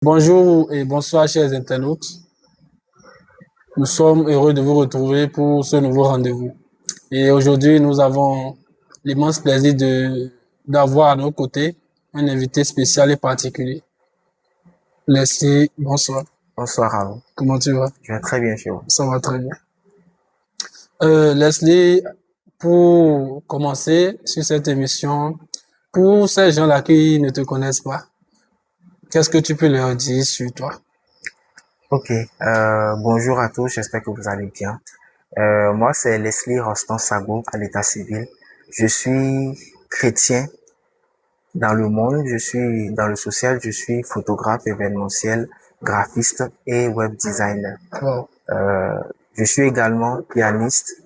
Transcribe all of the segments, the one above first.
Bonjour et bonsoir chers internautes. Nous sommes heureux de vous retrouver pour ce nouveau rendez-vous. Et aujourd'hui, nous avons l'immense plaisir d'avoir à nos côtés un invité spécial et particulier. Leslie, bonsoir. Bonsoir à vous. Comment tu vas? Je vais très bien chez vous. Ça va très bien. Leslie, pour commencer sur cette émission, pour ces gens-là qui ne te connaissent pas, qu'est-ce que tu peux leur dire sur toi? Ok, bonjour à tous, j'espère que vous allez bien. Moi, c'est Leslie Rostan Sago à l'état civil. Je suis chrétien dans le monde, je suis dans le social, je suis photographe événementiel, graphiste et web designer. Wow. Je suis également pianiste.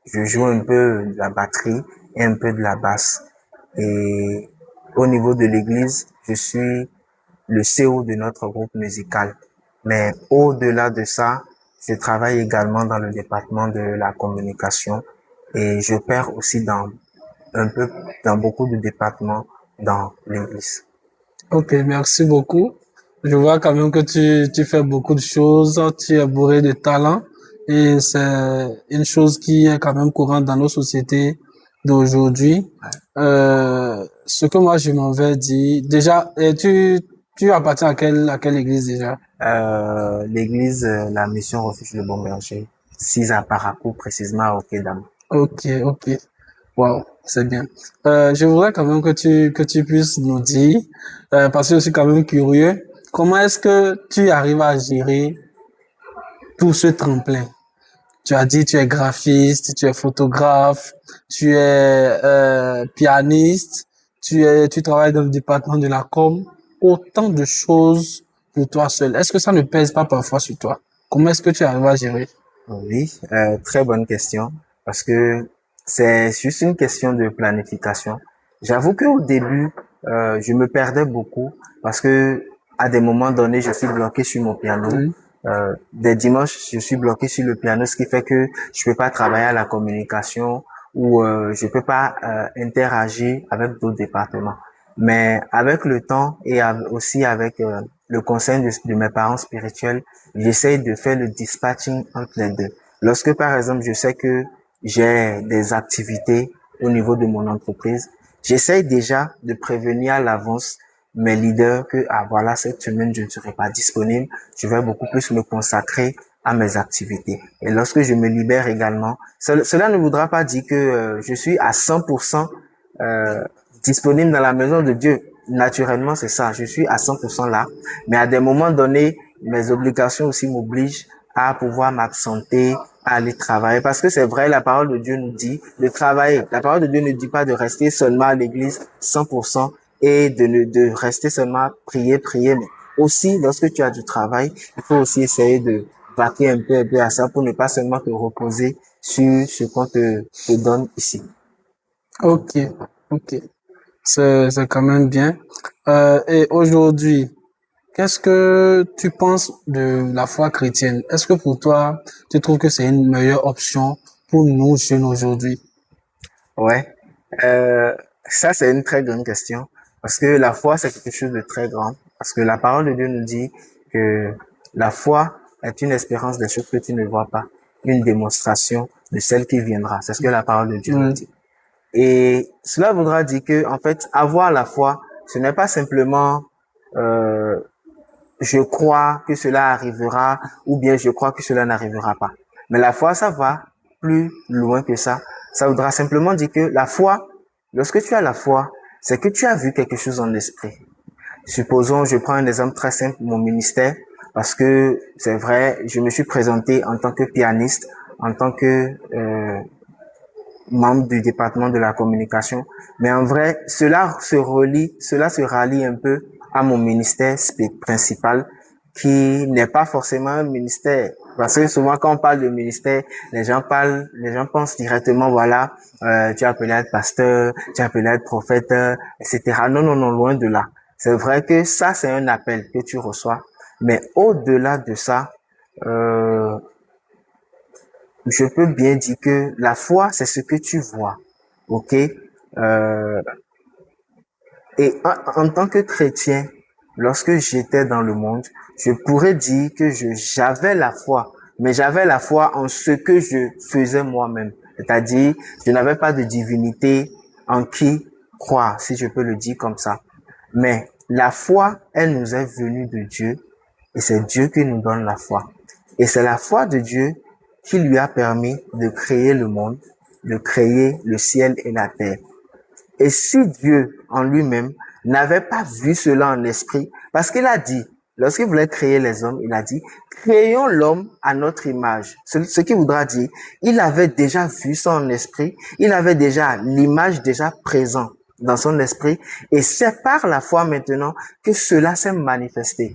Je joue un peu de la batterie et un peu de la basse. Et au niveau de l'église, je suis le CO de notre groupe musical. Mais au-delà de ça, je travaille également dans le département de la communication et je perds aussi dans beaucoup de départements dans l'église. Ok, merci beaucoup. Je vois quand même que tu fais beaucoup de choses, tu es bourré de talent et c'est une chose qui est quand même courante dans nos sociétés d'aujourd'hui. Ce que moi je m'en vais dire, déjà, tu appartiens à quelle église déjà? L'église, la mission Refuge le Bon Berger, 6 à Parakou, précisément à Okedam. Ok, ok. Wow, c'est bien. Je voudrais quand même que tu puisses nous dire, parce que je suis quand même curieux, comment est-ce que tu arrives à gérer tout ce tremplin? Tu as dit tu es graphiste, tu es photographe, tu es pianiste, tu travailles dans le département de la com, autant de choses pour toi seul. Est-ce que ça ne pèse pas parfois sur toi? Comment est-ce que tu arrives à gérer? Oui, très bonne question, parce que c'est juste une question de planification. J'avoue qu'au début, je me perdais beaucoup parce que à des moments donnés, je suis bloqué sur mon piano. Oui. Des dimanches, je suis bloqué sur le piano, ce qui fait que je peux pas travailler à la communication ou je peux pas interagir avec d'autres départements. Mais avec le temps et aussi avec le conseil de mes parents spirituels, j'essaye de faire le dispatching entre les deux. Lorsque, par exemple, je sais que j'ai des activités au niveau de mon entreprise, j'essaye déjà de prévenir à l'avance mes leaders que, ah voilà, cette semaine, je ne serai pas disponible. Je vais beaucoup plus me consacrer à mes activités. Et lorsque je me libère également, cela ne voudra pas dire que je suis à 100% euh, disponible dans la maison de Dieu. Naturellement, c'est ça. Je suis à 100% là. Mais à des moments donnés, mes obligations aussi m'obligent à pouvoir m'absenter, à aller travailler. Parce que c'est vrai, la parole de Dieu nous dit de travailler. La parole de Dieu ne dit pas de rester seulement à l'église 100% et de rester seulement prier. Mais aussi, lorsque tu as du travail, il faut aussi essayer de vaquer un peu à ça pour ne pas seulement te reposer sur ce qu'on te donne ici. Ok, ok. C'est quand même bien. Et aujourd'hui, qu'est-ce que tu penses de la foi chrétienne? Est-ce que pour toi, tu trouves que c'est une meilleure option pour nous jeunes aujourd'hui? Ouais. Euh, Ça, c'est une très grande question. Parce que la foi, c'est quelque chose de très grand. Parce que la parole de Dieu nous dit que la foi est une espérance des choses que tu ne vois pas. Une démonstration de celle qui viendra. C'est ce que la parole de Dieu nous Oui. dit. Et cela voudra dire que, en fait, avoir la foi, ce n'est pas simplement, euh, je crois que cela arrivera ou bien je crois que cela n'arrivera pas. Mais la foi, ça va plus loin que ça. Ça voudra simplement dire que la foi, lorsque tu as la foi, c'est que tu as vu quelque chose en l'esprit. Supposons, je prends un exemple très simple, mon ministère, parce que c'est vrai, je me suis présenté en tant que pianiste, en tant que membre du département de la communication. Mais en vrai, cela se rallie un peu à mon ministère principal, qui n'est pas forcément un ministère. Parce que souvent, quand on parle de ministère, les gens pensent directement, voilà, tu es appelé à être pasteur, tu es appelé à être prophète, etc. Non, non, non, loin de là. C'est vrai que ça, c'est un appel que tu reçois. Mais au-delà de ça, euh, je peux bien dire que la foi, c'est ce que tu vois. OK? Euh, et en tant que chrétien, lorsque j'étais dans le monde, je pourrais dire que j'avais la foi, mais j'avais la foi en ce que je faisais moi-même. C'est-à-dire, je n'avais pas de divinité en qui croire, si je peux le dire comme ça. Mais la foi, elle nous est venue de Dieu et c'est Dieu qui nous donne la foi. Et c'est la foi de Dieu qui lui a permis de créer le monde, de créer le ciel et la terre. Et si Dieu en lui-même n'avait pas vu cela en esprit, parce qu'il a dit, lorsqu'il voulait créer les hommes, il a dit, créons l'homme à notre image. Ce qui voudra dire, il avait déjà vu ça en esprit, il avait déjà l'image déjà présente dans son esprit, et c'est par la foi maintenant que cela s'est manifesté.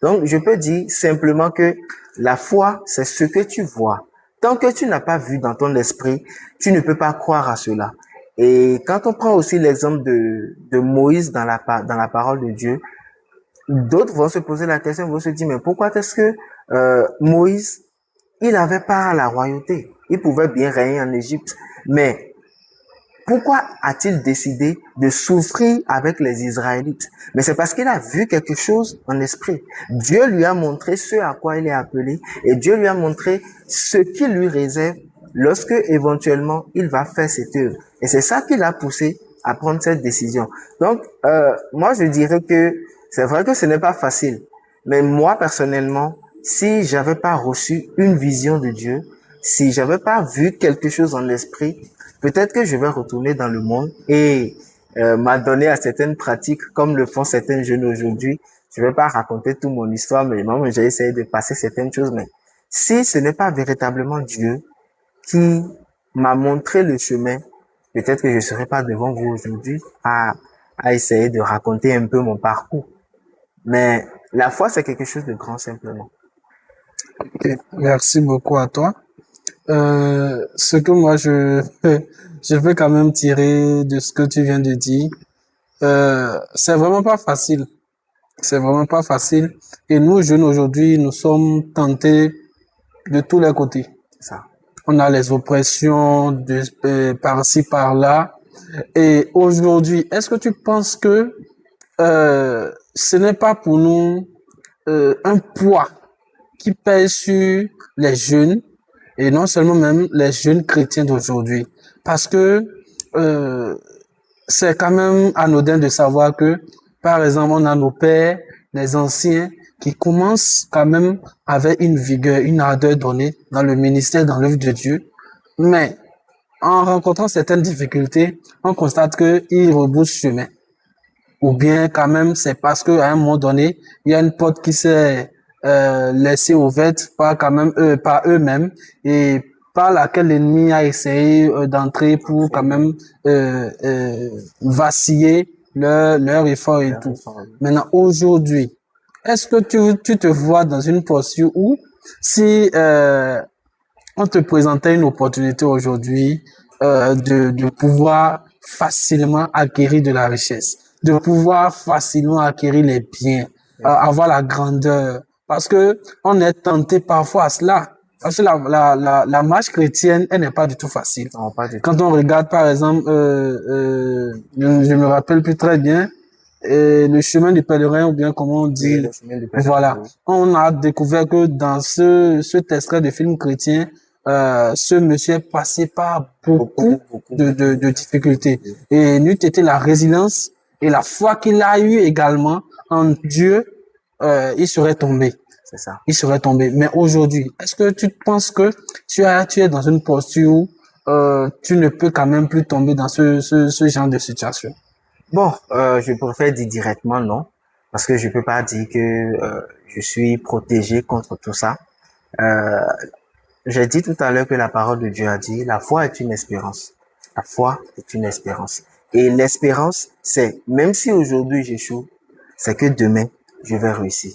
Donc, je peux dire simplement que la foi, c'est ce que tu vois. Tant que tu n'as pas vu dans ton esprit, tu ne peux pas croire à cela. Et quand on prend aussi l'exemple de Moïse dans la parole de Dieu, d'autres vont se poser la question, vont se dire, mais pourquoi est-ce que Moïse, il avait pas la royauté? Il pouvait bien régner en Égypte, mais pourquoi a-t-il décidé de souffrir avec les Israélites? Mais c'est parce qu'il a vu quelque chose en esprit. Dieu lui a montré ce à quoi il est appelé et Dieu lui a montré ce qu'il lui réserve lorsque éventuellement il va faire cette œuvre. Et c'est ça qui l'a poussé à prendre cette décision. Donc, moi je dirais que c'est vrai que ce n'est pas facile. Mais moi personnellement, si j'avais pas reçu une vision de Dieu, si j'avais pas vu quelque chose en l'esprit, peut-être que je vais retourner dans le monde et m'adonner à certaines pratiques comme le font certains jeunes aujourd'hui. Je vais pas raconter toute mon histoire, mais moi, j'ai essayé de passer certaines choses. Mais si ce n'est pas véritablement Dieu qui m'a montré le chemin, peut-être que je serais pas devant vous aujourd'hui à essayer de raconter un peu mon parcours. Mais la foi, c'est quelque chose de grand simplement. Ok, merci beaucoup à toi. Ce que moi je peux quand même tirer de ce que tu viens de dire, c'est vraiment pas facile. C'est vraiment pas facile. Et nous, jeunes aujourd'hui, nous sommes tentés de tous les côtés. Ça. On a les oppressions par-ci, par-là. Et aujourd'hui, est-ce que tu penses que ce n'est pas pour nous un poids qui pèse sur les jeunes et non seulement même les jeunes chrétiens d'aujourd'hui? Parce que euh, c'est quand même anodin de savoir que, par exemple, on a nos pères, les anciens, qui commencent quand même avec une vigueur, une ardeur donnée dans le ministère, dans l'œuvre de Dieu. Mais en rencontrant certaines difficultés, on constate qu'ils rebroussent chemin. Ou bien quand même, c'est parce qu'à un moment donné, il y a une porte qui s'est laissée ouverte par quand même par eux-mêmes et par laquelle l'ennemi a essayé d'entrer pour quand même vaciller leur effort et tout. Maintenant, aujourd'hui, est-ce que tu te vois dans une posture où si on te présentait une opportunité aujourd'hui de pouvoir facilement acquérir de la richesse, de pouvoir facilement acquérir les biens, avoir la grandeur, parce que on est tenté parfois à cela. Parce que la marche chrétienne, elle n'est pas du tout facile. Non, pas du tout. Quand on regarde, par exemple, je me rappelle plus très bien, le chemin du pèlerin, ou bien comment on dit, Le chemin du pèlerin, voilà. oui. On a découvert que dans cet extrait de film chrétien, ce monsieur est passé par beaucoup de difficultés. Et n'eût été la résilience et la foi qu'il a eue également en Dieu, il serait tombé. C'est ça. Il serait tombé. Mais aujourd'hui, est-ce que tu penses que tu es dans une posture où tu ne peux quand même plus tomber dans ce genre de situation? Bon, je préfère dire directement non, parce que je peux pas dire que je suis protégé contre tout ça. Euh, j'ai dit tout à l'heure que la parole de Dieu a dit, la foi est une espérance. La foi est une espérance. Et l'espérance, c'est, même si aujourd'hui j'échoue, c'est que demain, je vais réussir.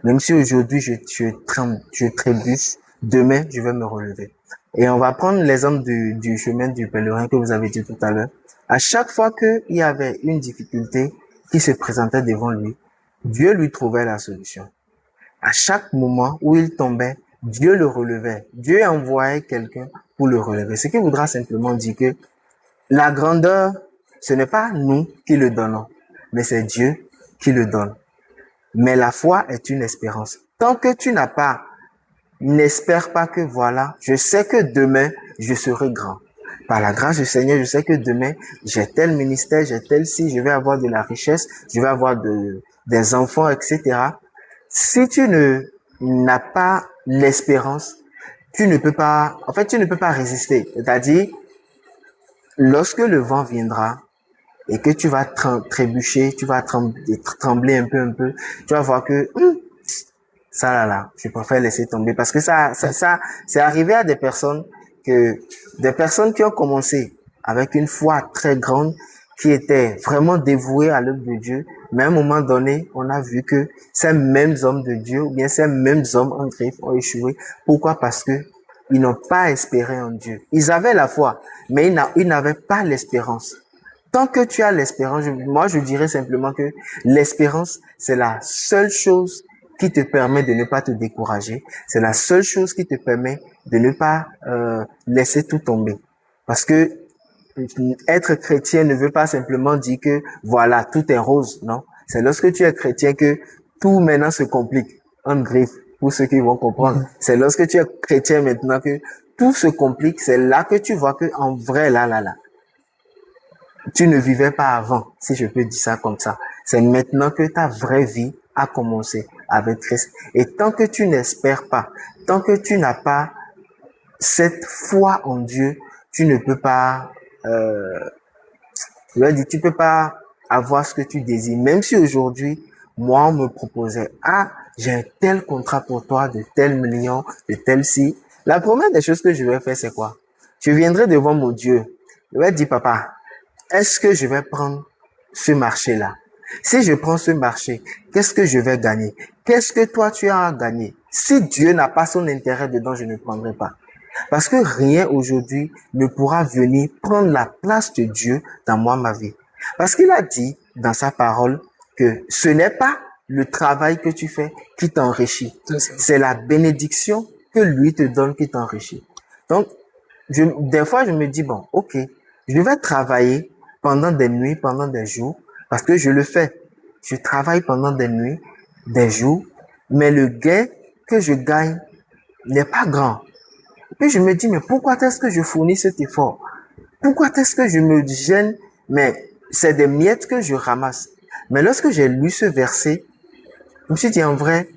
Même si aujourd'hui je trébuche, demain, je vais me relever. Et on va prendre l'exemple du chemin du pèlerin que vous avez dit tout à l'heure. À chaque fois qu'il y avait une difficulté qui se présentait devant lui, Dieu lui trouvait la solution. À chaque moment où il tombait, Dieu le relevait. Dieu envoyait quelqu'un pour le relever. Ce qui voudra simplement dire que la grandeur, ce n'est pas nous qui le donnons, mais c'est Dieu qui le donne. Mais la foi est une espérance. Tant que tu n'as pas, n'espère pas que voilà, je sais que demain, je serai grand. Par la grâce du Seigneur, je sais que demain, j'ai tel ministère, j'ai tel ci, je vais avoir de la richesse, je vais avoir des enfants, etc. Si tu ne n'as pas l'espérance, tu ne peux pas, en fait, tu ne peux pas résister. C'est-à-dire, lorsque le vent viendra et que tu vas trébucher, tu vas trembler un peu, tu vas voir que ça là, je préfère laisser tomber parce que ça, c'est arrivé à des personnes qui ont commencé avec une foi très grande, qui étaient vraiment dévouées à l'œuvre de Dieu, mais à un moment donné, on a vu que ces mêmes hommes de Dieu, ou bien ces mêmes hommes en griffe ont échoué. Pourquoi? Parce que ils n'ont pas espéré en Dieu. Ils avaient la foi, mais ils n'avaient pas l'espérance. Tant que tu as l'espérance, moi je dirais simplement que l'espérance, c'est la seule chose qui te permet de ne pas te décourager. C'est la seule chose qui te permet de ne pas laisser tout tomber. Parce que être chrétien ne veut pas simplement dire que voilà, tout est rose, non. C'est lorsque tu es chrétien que tout maintenant se complique. En griffe, pour ceux qui vont comprendre. C'est lorsque tu es chrétien maintenant que tout se complique. C'est là que tu vois que en vrai, là, tu ne vivais pas avant, si je peux dire ça comme ça. C'est maintenant que ta vraie vie a commencé avec Christ. Et tant que tu n'espères pas, tant que tu n'as pas cette foi en Dieu, tu ne peux pas, je veux dire, tu peux pas avoir ce que tu désires. Même si aujourd'hui, moi, on me proposait, ah, j'ai un tel contrat pour toi, de tel million, de tel ci. La première des choses que je vais faire, c'est quoi? Je viendrai devant mon Dieu. Je vais dire, papa, est-ce que je vais prendre ce marché-là? Si je prends ce marché, qu'est-ce que je vais gagner? Qu'est-ce que toi tu as à gagner? Si Dieu n'a pas son intérêt dedans, je ne prendrai pas. Parce que rien aujourd'hui ne pourra venir prendre la place de Dieu dans moi, ma vie. Parce qu'il a dit dans sa parole que ce n'est pas le travail que tu fais qui t'enrichit. C'est la bénédiction que lui te donne qui t'enrichit. Donc, des fois, je me dis, bon, ok, je vais travailler pendant des nuits, pendant des jours, parce que je le fais. Je travaille pendant des nuits, des jours, mais le gain que je gagne n'est pas grand. Puis je me dis, mais pourquoi est-ce que je fournis cet effort? Pourquoi est-ce que je me gêne? Mais c'est des miettes que je ramasse. Mais lorsque j'ai lu ce verset, je me suis dit, en vrai,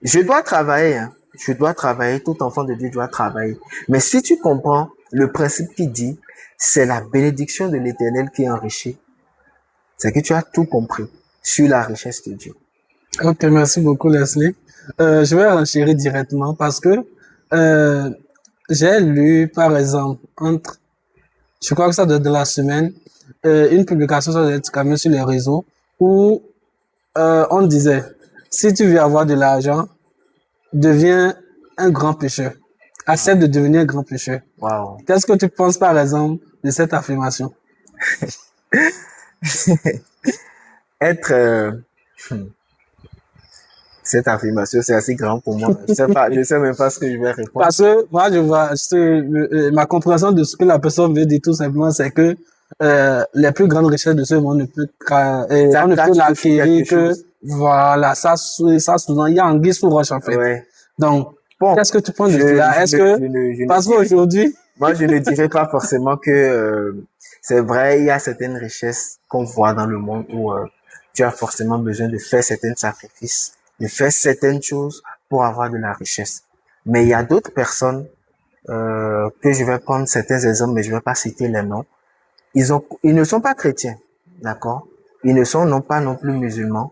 je dois travailler, hein. Je dois travailler, tout enfant de Dieu doit travailler. Mais si tu comprends le principe qui dit, c'est la bénédiction de l'Éternel qui enrichit, c'est que tu as tout compris sur la richesse de Dieu. Ok, merci beaucoup, Leslie. Je vais renchérir directement parce que j'ai lu, par exemple, je crois que ça doit être de la semaine, une publication sur les réseaux où on disait, si tu veux avoir de l'argent, deviens un grand pécheur. Accepte de devenir un grand pécheur. Wow. Qu'est-ce que tu penses, par exemple, de cette affirmation? Être cette affirmation, c'est assez grand pour moi. Je sais même pas ce que je vais répondre. Parce que moi, je vois, ma compréhension de ce que la personne veut dire tout simplement, c'est que les plus grandes richesses de ce monde ne peut on ne peut l'acquérir que voilà, ça souvent il y a anguille sous roche en fait. Ouais. Donc, bon, qu'est-ce que tu penses de cela? Est-ce que parce qu'aujourd'hui, moi je ne dirais pas forcément que c'est vrai, il y a certaines richesses qu'on voit dans le monde où tu as forcément besoin de faire certains sacrifices, de faire certaines choses pour avoir de la richesse. Mais il y a d'autres personnes que je vais prendre certains exemples, mais je vais pas citer les noms. Ils ne sont pas chrétiens, d'accord? Ils ne sont non pas non plus musulmans.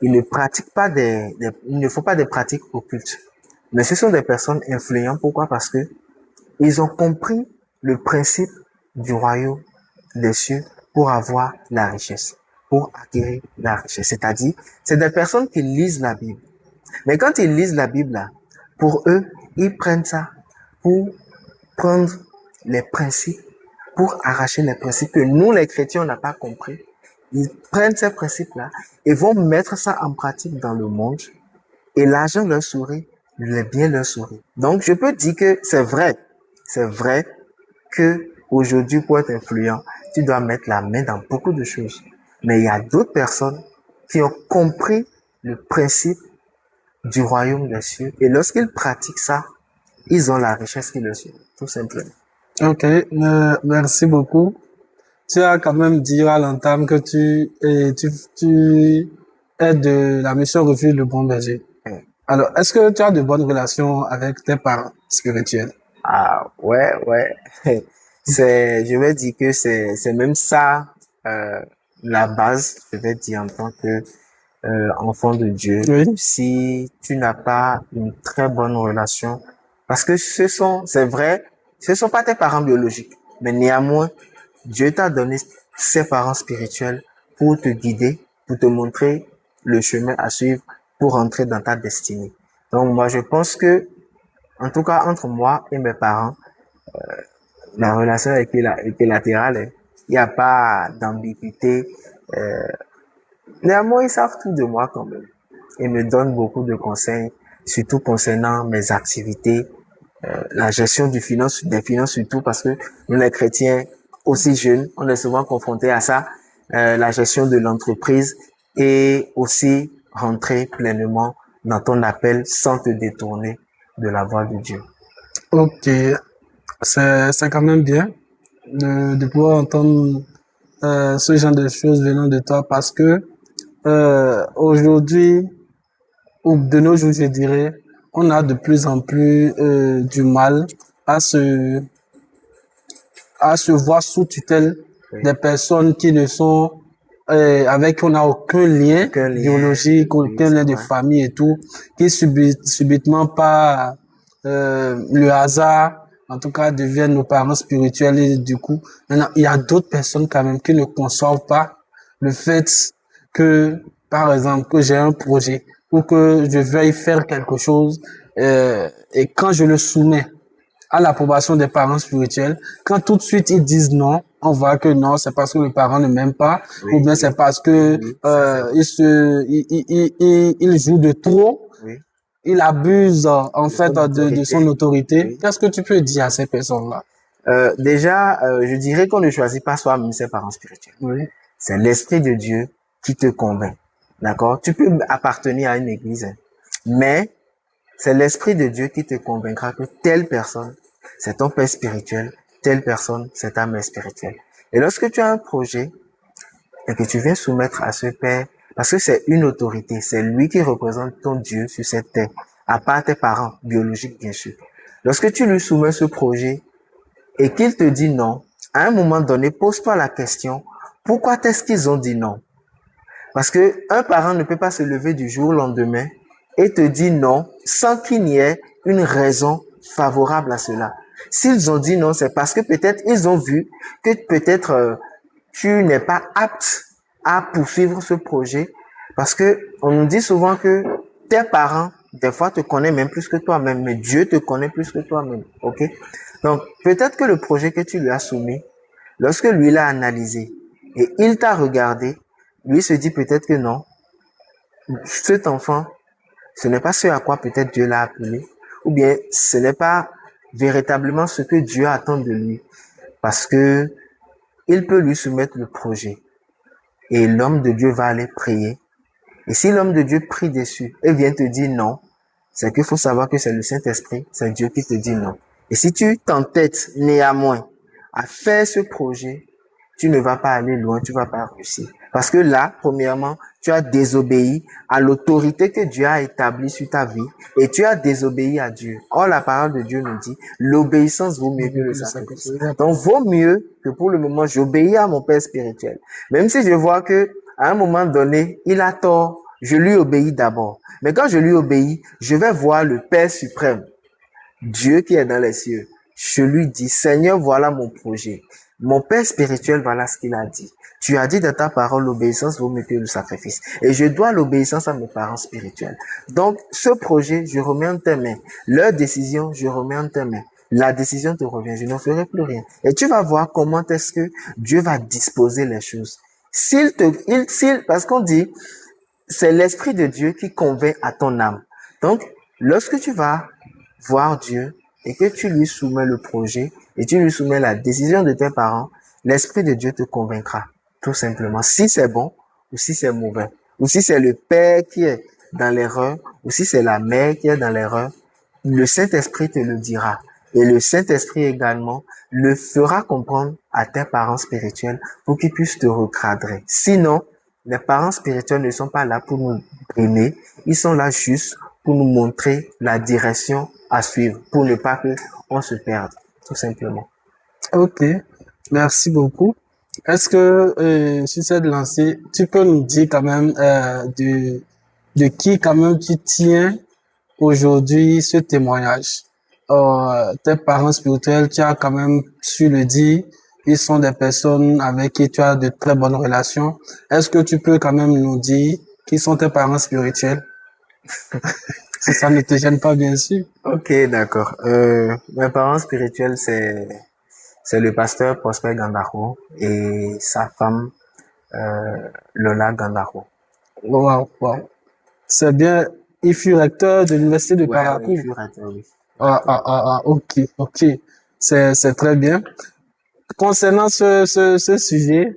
Ils ne pratiquent pas ils ne font pas des pratiques occultes. Mais ce sont des personnes influentes. Pourquoi? Parce que ils ont compris le principe du royaume des cieux pour avoir la richesse, pour acquérir la richesse. C'est-à-dire, c'est des personnes qui lisent la Bible. Mais quand ils lisent la Bible, là, pour eux, ils prennent ça pour prendre les principes, pour arracher les principes que nous, les chrétiens, on n'a pas compris. Ils prennent ces principes-là et vont mettre ça en pratique dans le monde. Et l'argent leur sourit, les biens leur sourient. Donc, je peux dire que c'est vrai que aujourd'hui, pour être influent, tu dois mettre la main dans beaucoup de choses. Mais il y a d'autres personnes qui ont compris le principe du royaume des cieux. Et lorsqu'ils pratiquent ça, ils ont la richesse qui leur suit, tout simplement. Ok, merci beaucoup. Tu as quand même dit à l'entame que tu es de la mission Refuge le Bon Berger. Ouais. Alors, est-ce que tu as de bonnes relations avec tes parents spirituels? Ah, ouais, ouais. Je vais dire que c'est même ça, la base, je vais dire en tant que enfant de Dieu. Oui. Si tu n'as pas une très bonne relation, parce que c'est vrai, ce sont pas tes parents biologiques, mais néanmoins, Dieu t'a donné ses parents spirituels pour te guider, pour te montrer le chemin à suivre pour entrer dans ta destinée. Donc moi, je pense que, en tout cas, entre moi et mes parents, la relation est équilatérale. Hein. Il n'y a pas d'ambiguïté. Euh, Néanmoins, ils savent tout de moi quand même. Ils me donnent beaucoup de conseils, surtout concernant mes activités, la gestion des finances surtout parce que nous les chrétiens aussi jeunes, on est souvent confrontés à ça, la gestion de l'entreprise et aussi rentrer pleinement dans ton appel sans te détourner de la voie de Dieu. Ok, c'est quand même bien de pouvoir entendre ce genre de choses venant de toi parce que aujourd'hui, ou de nos jours, je dirais, on a de plus en plus du mal à se à se voir sous tutelle Oui. des personnes qui ne sont avec qui on n'a aucun lien Aucun lien, biologique, oui, aucun c'est lien de vrai. famille et tout, qui subitement par le hasard, en tout cas, deviennent nos parents spirituels et du coup, maintenant, il y a d'autres personnes quand même qui ne conçoivent pas le fait que, par exemple, que j'ai un projet ou que je veuille faire quelque chose et quand je le soumets à l'approbation des parents spirituels, quand tout de suite ils disent non, on voit que non, c'est parce que le parent ne m'aime pas, ou Oui, bien oui, c'est parce oui, que oui, ça c'est vrai. il joue de trop, Oui, il abuse en de fait ton de son autorité. autorité. Oui. Qu'est-ce que tu peux dire à ces personnes-là? Déjà, je dirais qu'on ne choisit pas soi-même ses parents spirituels. Oui. C'est l'Esprit de Dieu qui te convainc. D'accord? Tu peux appartenir à une église, hein, mais c'est l'Esprit de Dieu qui te convaincra que telle personne, c'est ton père spirituel, telle personne, c'est ta mère spirituelle. Et lorsque tu as un projet et que tu viens soumettre à ce père, parce que c'est une autorité, c'est lui qui représente ton Dieu sur cette terre, à part tes parents biologiques, bien sûr. Lorsque tu lui soumets ce projet et qu'il te dit non, à un moment donné, pose-toi la question, pourquoi est-ce qu'ils ont dit non? Parce que un parent ne peut pas se lever du jour au lendemain et te dire non sans qu'il n'y ait une raison favorable à cela. S'ils ont dit non, c'est parce que peut-être ils ont vu que peut-être tu n'es pas apte à poursuivre ce projet parce que on nous dit souvent que tes parents des fois te connaissent même plus que toi-même, mais Dieu te connaît plus que toi-même, ok? Donc peut-être que le projet que tu lui as soumis, lorsque lui l'a analysé et il t'a regardé, lui se dit peut-être que non, cet enfant, ce n'est pas ce à quoi peut-être Dieu l'a appelé, ou bien ce n'est pas véritablement ce que Dieu attend de lui, parce que il peut lui soumettre le projet et l'homme de Dieu va aller prier. Et si l'homme de Dieu prie dessus et vient te dire non, c'est qu'il faut savoir que c'est le Saint-Esprit, c'est Dieu qui te dit non. Et si tu t'entêtes néanmoins à faire ce projet, tu ne vas pas aller loin, tu vas pas réussir. Parce que là, premièrement, tu as désobéi à l'autorité que Dieu a établie sur ta vie et tu as désobéi à Dieu. Or, la parole de Dieu nous dit, l'obéissance vaut mieux que le sacrifice. Donc, vaut mieux que pour le moment, j'obéis à mon Père spirituel. Même si je vois que, à un moment donné, il a tort, je lui obéis d'abord. Mais quand je lui obéis, je vais voir le Père suprême, Dieu qui est dans les cieux. Je lui dis, Seigneur, voilà mon projet. Mon Père spirituel, voilà ce qu'il a dit. Tu as dit dans ta parole, l'obéissance vaut mieux que le sacrifice. Et je dois l'obéissance à mes parents spirituels. Donc, ce projet, je remets en tes mains. Leur décision, je remets en tes mains. La décision te revient, je n'en ferai plus rien. Et tu vas voir comment est-ce que Dieu va disposer les choses. Parce qu'on dit, c'est l'Esprit de Dieu qui convainc à ton âme. Donc, lorsque tu vas voir Dieu et que tu lui soumets le projet et tu lui soumets la décision de tes parents, l'Esprit de Dieu te convaincra, tout simplement, si c'est bon ou si c'est mauvais, ou si c'est le Père qui est dans l'erreur, ou si c'est la mère qui est dans l'erreur, le Saint-Esprit te le dira. Et le Saint-Esprit également le fera comprendre à tes parents spirituels pour qu'ils puissent te recadrer. Sinon, les parents spirituels ne sont pas là pour nous aimer, ils sont là juste pour nous montrer la direction à suivre, pour ne pas que on se perde, tout simplement. Ok, merci beaucoup. Est-ce que, sur cette lancée, tu peux nous dire quand même de qui quand même tu tiens aujourd'hui ce témoignage? Tes parents spirituels, tu as quand même su le dire, ils sont des personnes avec qui tu as de très bonnes relations. Est-ce que tu peux quand même nous dire qui sont tes parents spirituels? Si ça ne te gêne pas, bien sûr. Ok, d'accord. Mes parents spirituels, c'est le pasteur Prosper Gandaro et sa femme Lola Gandaro. Wow, wow. C'est bien, il fut recteur de l'université de Ouais, oui, Paracourt. oui. Ok, ok. C'est très bien. Concernant ce sujet,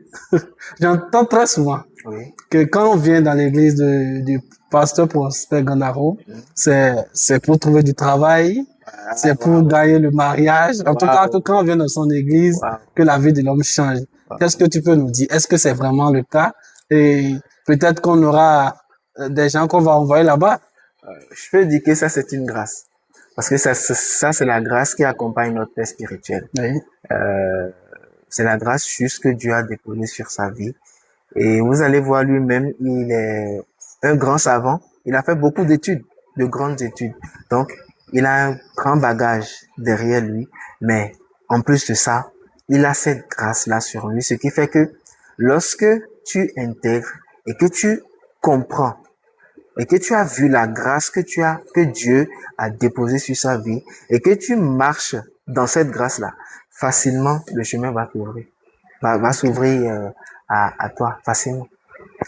j'entends très souvent Oui. que quand on vient dans l'église du pasteur Prosper Gandaro, c'est pour trouver du travail, c'est pour Wow, gagner le mariage. En tout cas, que wow, quand on vient dans son église, wow, que la vie de l'homme change. Qu'est-ce que tu peux nous dire? Est-ce que c'est vraiment le cas? Et peut-être qu'on aura des gens qu'on va envoyer là-bas. Je peux dire que ça, c'est une grâce. Parce que ça c'est la grâce qui accompagne notre père spirituel. Oui. Euh, c'est la grâce juste que Dieu a déposée sur sa vie. Et vous allez voir lui-même, il est un grand savant. Il a fait beaucoup d'études, de grandes études. Donc, il a un grand bagage derrière lui. Mais en plus de ça, il a cette grâce-là sur lui. Ce qui fait que lorsque tu intègres et que tu comprends et que tu as vu la grâce que Dieu a déposée sur sa vie et que tu marches dans cette grâce-là, facilement, le chemin va t'ouvrir, va s'ouvrir à toi facilement.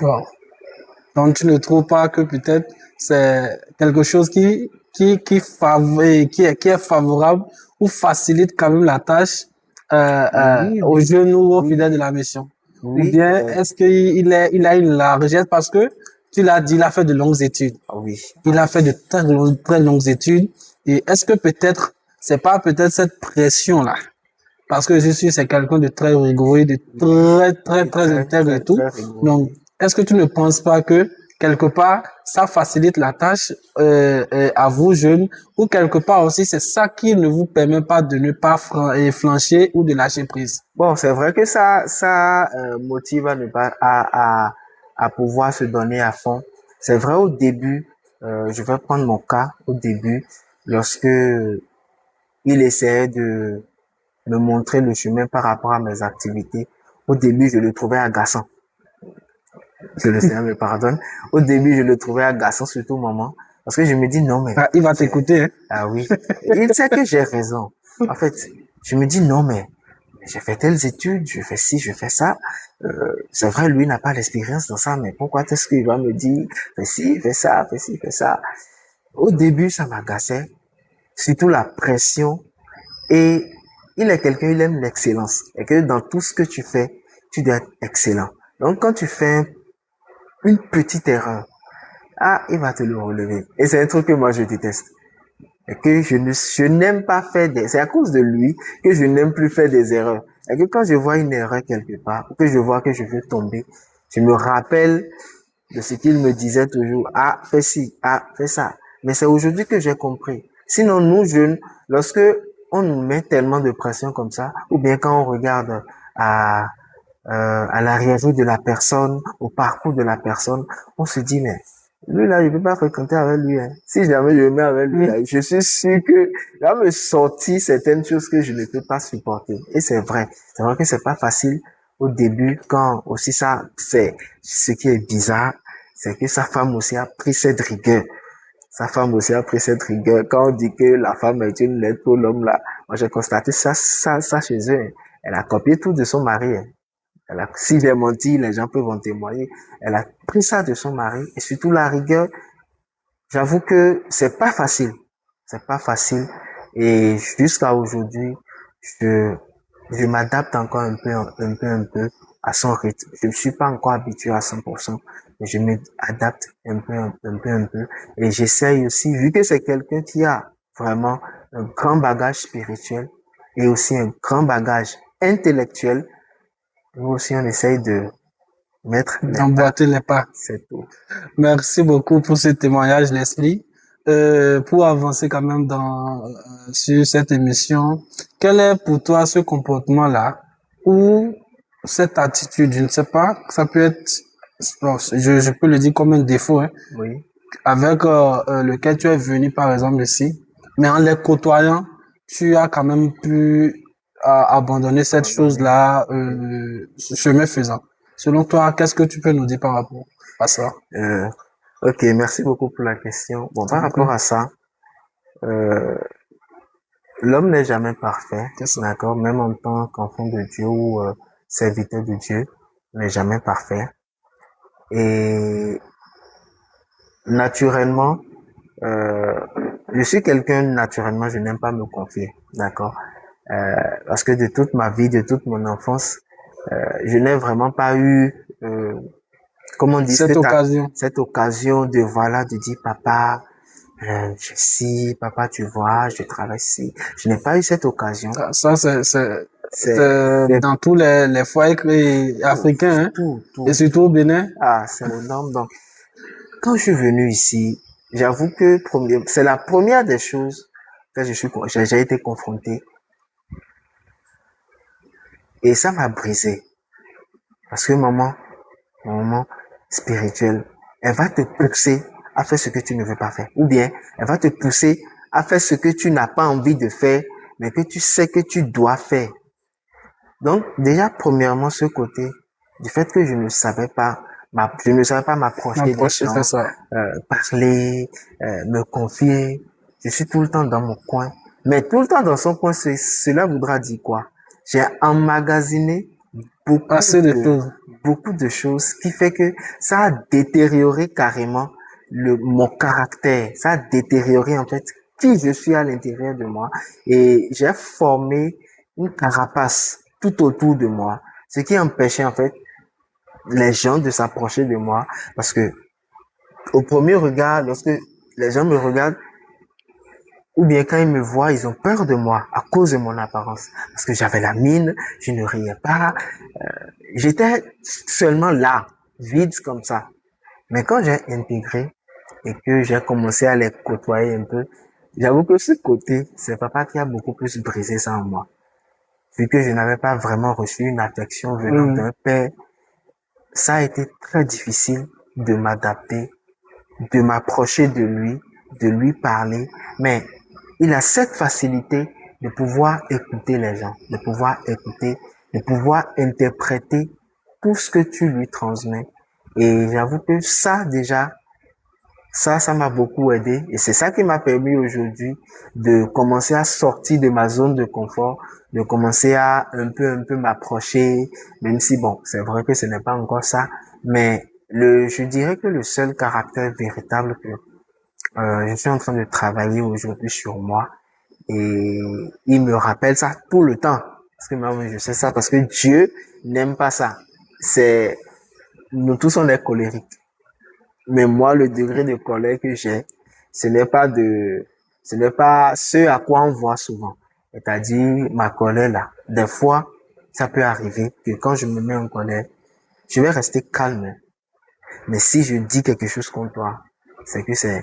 Wow. Donc, tu ne trouves pas que peut-être c'est quelque chose qui est favorable ou facilite quand même la tâche Oui, aux oui, jeunes ou aux oui, fidèles de la mission? Ou oui, bien est-ce il a une largesse parce que tu l'as dit, il a fait de longues études. oui, Il a fait de très longues études. Et est-ce que peut-être, c'est pas peut-être cette pression-là? Parce que je suis, c'est quelqu'un de très rigoureux, de oui, oui, très très, intègre et très, tout. très rigoureux. Donc, est-ce que tu ne penses pas que quelque part, ça facilite la tâche à vous jeunes ou quelque part aussi, c'est ça qui ne vous permet pas de ne pas flancher ou de lâcher prise? Bon, c'est vrai que ça motive à ne pas, à pouvoir se donner à fond. C'est vrai au début, je vais prendre mon cas au début, lorsque il essayait de me montrer le chemin par rapport à mes activités. Au début, je le trouvais agaçant. Que le Seigneur me pardonne. Au début, je le trouvais agaçant, surtout au moment. Parce que je me dis, non, mais, Ah, il va t'écouter, hein? ah oui. Il sait que j'ai raison. En fait, je me dis, non, mais, j'ai fait telles études, je fais ci, je fais ça. C'est vrai, lui n'a pas l'expérience dans ça, mais pourquoi est-ce qu'il va me dire, fais ci, fais ça, fais ci, fais ça. Au début, ça m'agaçait. Surtout la pression. Et il est quelqu'un, il aime l'excellence. Et que dans tout ce que tu fais, tu dois être excellent. Donc, quand tu fais une petite erreur, ah, il va te le relever. Et c'est un truc que moi, je déteste. Et que je n'aime pas faire c'est à cause de lui que je n'aime plus faire des erreurs. Et que quand je vois une erreur quelque part, ou que je vois que je veux tomber, je me rappelle de ce qu'il me disait toujours. Ah, fais ci, ah, fais ça. Mais c'est aujourd'hui que j'ai compris. Sinon, nous jeunes, lorsque on nous met tellement de pression comme ça, ou bien quand on regarde à, à l'arrière de la personne, au parcours de la personne, on se dit, mais lui là, je ne peux pas fréquenter avec lui. Hein. Si jamais je me mets avec lui, là, je suis sûr que il va me sortir certaines choses que je ne peux pas supporter. Et c'est vrai. C'est vrai que c'est pas facile au début, quand aussi ça, c'est ce qui est bizarre, c'est que sa femme aussi a pris cette rigueur. Sa femme aussi a pris cette rigueur. Quand on dit que la femme est une lettre pour l'homme là, moi j'ai constaté ça chez eux. Elle a copié tout de son mari. Hein. Si j'ai menti, les gens peuvent en témoigner. Elle a pris ça de son mari et surtout la rigueur. J'avoue que c'est pas facile. C'est pas facile. Et jusqu'à aujourd'hui, je, je m'adapte encore un peu à son rythme. Je ne suis pas encore habitué à 100%, je m'adapte un peu. Et j'essaye aussi, vu que c'est quelqu'un qui a vraiment un grand bagage spirituel et aussi un grand bagage intellectuel, nous aussi on essaye de mettre les pas, D'emboîter les pas. c'est tout. Merci beaucoup pour ce témoignage, Leslie. Pour avancer quand même sur cette émission, quel est pour toi ce comportement-là ou cette attitude, je ne sais pas, ça peut être, bon, je peux le dire comme un défaut, hein, Oui. avec lequel tu es venu par exemple ici, mais en les côtoyant, tu as quand même pu abandonner cette chose-là, chemin faisant. Selon toi, qu'est-ce que tu peux nous dire par rapport à ça? Euh, ok, merci beaucoup pour la question. Bon, par rapport à ça, euh, l'homme n'est jamais parfait, d'accord, même en tant qu'enfant de Dieu ou serviteur de Dieu, n'est jamais parfait. Et naturellement, je suis quelqu'un, naturellement, je n'aime pas me confier, d'accord, parce que de toute ma vie, de toute mon enfance, je n'ai vraiment pas eu, comment on dit, cette occasion de, voilà, de dire, papa, je suis, papa, tu vois, je travaille ici. Je n'ai pas eu cette occasion. Ça, c'est dans tous les foyers africains, hein, tout. et surtout au Bénin. Ah, c'est les normes. Donc, quand je suis venu ici, j'avoue que c'est la première des choses que j'ai été confronté. Et ça m'a brisé. Parce que maman spirituelle, elle va te pousser à faire ce que tu ne veux pas faire. Ou bien, elle va te pousser à faire ce que tu n'as pas envie de faire, mais que tu sais que tu dois faire. Donc, déjà, premièrement, ce côté, du fait que je ne savais pas m'approcher des gens, parler, me confier. Je suis tout le temps dans mon coin. Mais tout le temps dans son coin, cela voudra dire quoi? J'ai emmagasiné beaucoup de choses, qui fait que ça a détérioré carrément mon caractère. Ça a détérioré, en fait, qui je suis à l'intérieur de moi. Et j'ai formé une carapace tout autour de moi, ce qui empêchait, en fait, les gens de s'approcher de moi, parce que au premier regard, lorsque les gens me regardent, ou bien quand ils me voient, ils ont peur de moi à cause de mon apparence, parce que j'avais la mine, je ne riais pas, j'étais seulement là, vide comme ça. Mais quand j'ai intégré et que j'ai commencé à les côtoyer un peu, j'avoue que ce côté, c'est papa qui a beaucoup plus brisé ça en moi. Vu que je n'avais pas vraiment reçu une affection venant d'un père, ça a été très difficile de m'adapter, de m'approcher de lui parler, mais il a cette facilité de pouvoir écouter les gens, de pouvoir écouter, de pouvoir interpréter tout ce que tu lui transmets. Et j'avoue que ça, déjà, ça m'a beaucoup aidé. Et c'est ça qui m'a permis aujourd'hui de commencer à sortir de ma zone de confort, de commencer à un peu m'approcher, même si bon, c'est vrai que ce n'est pas encore ça, mais je dirais que le seul caractère véritable que je suis en train de travailler aujourd'hui sur moi, et il me rappelle ça tout le temps. Parce que moi, je sais ça, parce que Dieu n'aime pas ça. Nous tous on est colériques. Mais moi, le degré de colère que j'ai, ce n'est pas ce à quoi on voit souvent. C'est-à-dire, ma colère là. Des fois, ça peut arriver que quand je me mets en colère, je vais rester calme. Mais si je dis quelque chose contre toi, c'est que c'est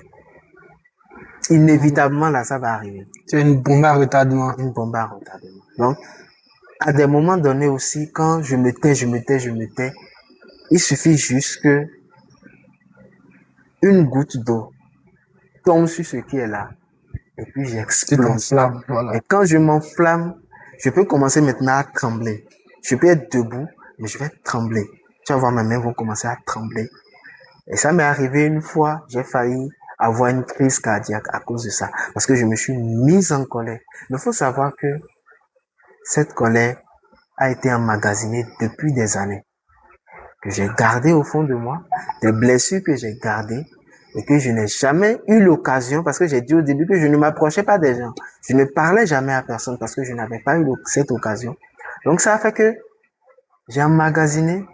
inévitablement là, ça va arriver. C'est une bombe à retardement. Une bombe à retardement. Donc, à des moments donnés aussi, quand je me tais, il suffit juste que une goutte d'eau tombe sur ce qui est là. Et puis j'explose. Voilà. Et quand je m'enflamme, je peux commencer maintenant à trembler. Je peux être debout, mais je vais trembler. Tu vas voir, mes mains vont commencer à trembler. Et ça m'est arrivé une fois, j'ai failli avoir une crise cardiaque à cause de ça. Parce que je me suis mise en colère. Mais il faut savoir que cette colère a été emmagasinée depuis des années. Que j'ai gardé au fond de moi, des blessures que j'ai gardées, et que je n'ai jamais eu l'occasion, parce que j'ai dit au début que je ne m'approchais pas des gens. Je ne parlais jamais à personne parce que je n'avais pas eu cette occasion. Donc ça a fait que j'ai emmagasiné,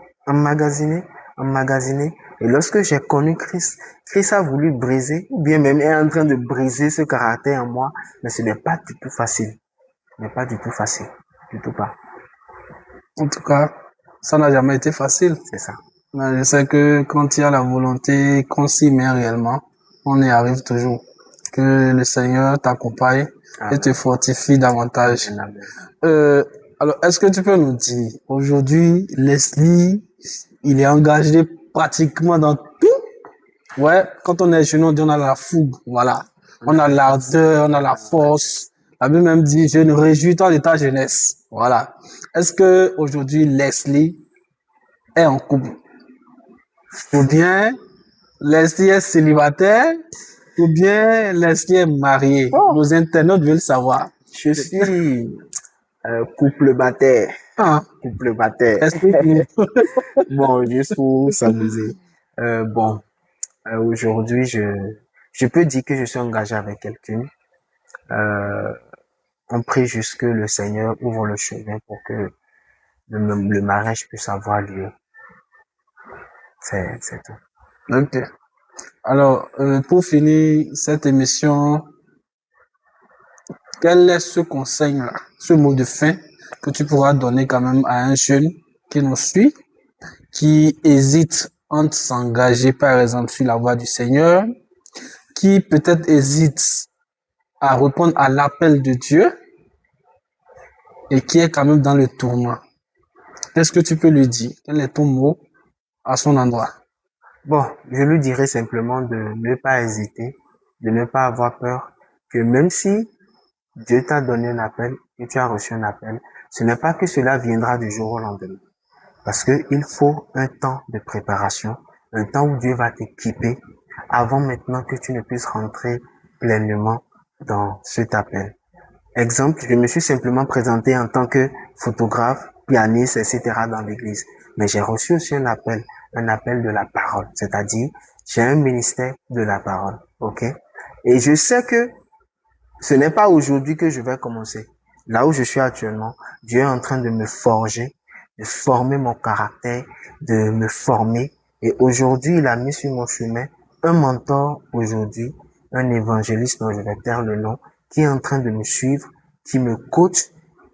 Et lorsque j'ai connu Christ, Christ a voulu briser, ou bien même est en train de briser ce caractère en moi, mais ce n'est pas du tout facile. Ce n'est pas du tout facile. Du tout pas. En tout cas, ça n'a jamais été facile. C'est ça. Mais je sais que quand il y a la volonté, qu'on s'y met réellement, on y arrive toujours. Que le Seigneur t'accompagne et te fortifie davantage. Alors, est-ce que tu peux nous dire, aujourd'hui, Leslie, il est engagé pratiquement dans tout? Ouais, quand on est jeune, on dit on a la fougue, voilà. On a l'ardeur, on a la force. La Bible même dit, je ne réjouis-toi de ta jeunesse. Voilà. Est-ce que aujourd'hui, Leslie est en couple? Ou bien, Leslie est célibataire? Ou bien, Leslie est mariée? Nos internautes veulent savoir. Je suis couple bataire. Ah, Couple bataire. explique-nous. Bon, juste pour s'amuser. Aujourd'hui, je peux dire que je suis engagé avec quelqu'un. On prie juste que le Seigneur ouvre le chemin pour que le mariage puisse avoir lieu. C'est tout. Ok. Alors, pour finir cette émission, quel est ce conseil-là, ce mot de fin que tu pourras donner quand même à un jeune qui nous suit, qui hésite entre s'engager, par exemple, sur la voie du Seigneur, qui peut-être hésite à répondre à l'appel de Dieu et qui est quand même dans le tourment? Qu'est-ce que tu peux lui dire? Quel est ton mot à son endroit? Bon, je lui dirais simplement de ne pas hésiter, de ne pas avoir peur, que même si Dieu t'a donné un appel, que tu as reçu un appel, ce n'est pas que cela viendra du jour au lendemain. Parce que il faut un temps de préparation, un temps où Dieu va t'équiper avant maintenant que tu ne puisses rentrer pleinement dans cet appel. Exemple, je me suis simplement présenté en tant que photographe, pianiste, etc. dans l'église. Mais j'ai reçu aussi un appel de la parole. C'est-à-dire, j'ai un ministère de la parole. OK? Et je sais que ce n'est pas aujourd'hui que je vais commencer. Là où je suis actuellement, Dieu est en train de me forger, de former mon caractère, de me former. Et aujourd'hui, il a mis sur mon chemin un mentor aujourd'hui, un évangéliste dont je vais taire le nom, qui est en train de me suivre, qui me coach,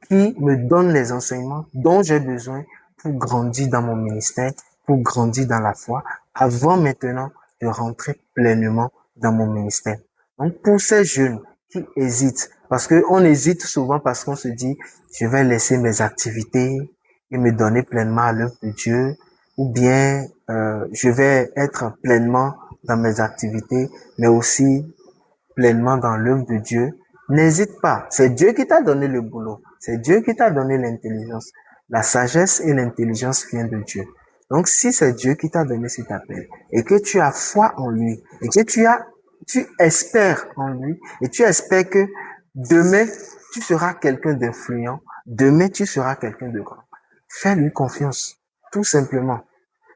qui me donne les enseignements dont j'ai besoin pour grandir dans mon ministère, pour grandir dans la foi, avant maintenant de rentrer pleinement dans mon ministère. Donc, pour ces jeunes qui hésitent, parce que on hésite souvent parce qu'on se dit, je vais laisser mes activités et me donner pleinement à l'œuvre de Dieu, ou bien je vais être pleinement dans mes activités, mais aussi pleinement dans l'œuvre de Dieu. N'hésite pas, c'est Dieu qui t'a donné le boulot, c'est Dieu qui t'a donné l'intelligence. La sagesse et l'intelligence viennent de Dieu. Donc, si c'est Dieu qui t'a donné cet appel et que tu as foi en lui et que tu espères en lui et tu espères que demain, tu seras quelqu'un d'influent, demain, tu seras quelqu'un de grand. Fais-lui confiance, tout simplement.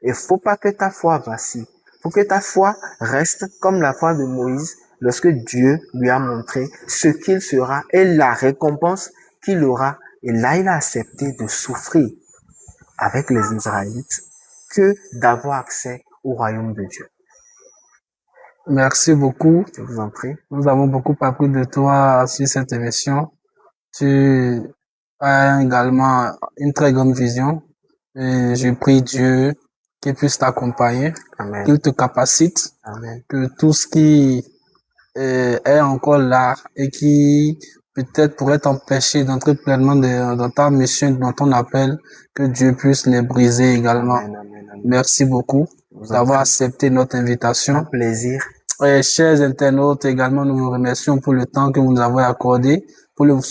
Il faut pas que ta foi vacille. Faut que ta foi reste comme la foi de Moïse lorsque Dieu lui a montré ce qu'il sera et la récompense qu'il aura. Et là, il a accepté de souffrir avec les Israélites que d'avoir accès au royaume de Dieu. Merci beaucoup. Je vous en prie. Nous avons beaucoup appris de toi sur cette émission. Tu as également une très grande vision. Et je prie Dieu qu'il puisse t'accompagner, Amen. qu'il te capacite, Amen. que tout ce qui est encore là et qui peut-être pourrait t'empêcher d'entrer pleinement dans ta mission, dans ton appel, que Dieu puisse les briser également. Amen, amen, amen. Merci beaucoup d'avoir accepté notre invitation. Un plaisir. Et chers internautes, également, nous vous remercions pour le temps que vous nous avez accordé pour le